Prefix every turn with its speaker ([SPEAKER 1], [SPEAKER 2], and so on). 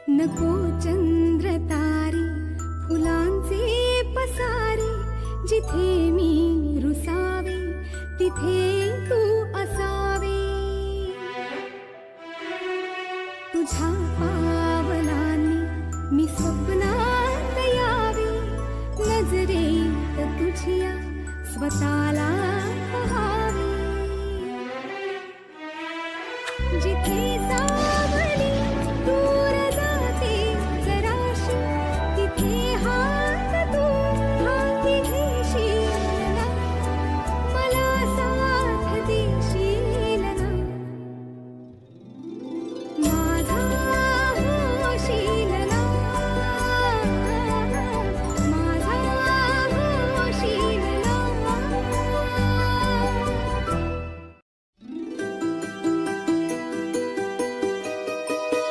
[SPEAKER 1] नको चंद्र तारे फुलांचे पसारे, जिथे मी रुसावे तिथे तू असावे. तुझ्या पावलांनी मी स्वप्नात यावे, नजरेत तुझ्या स्वतःला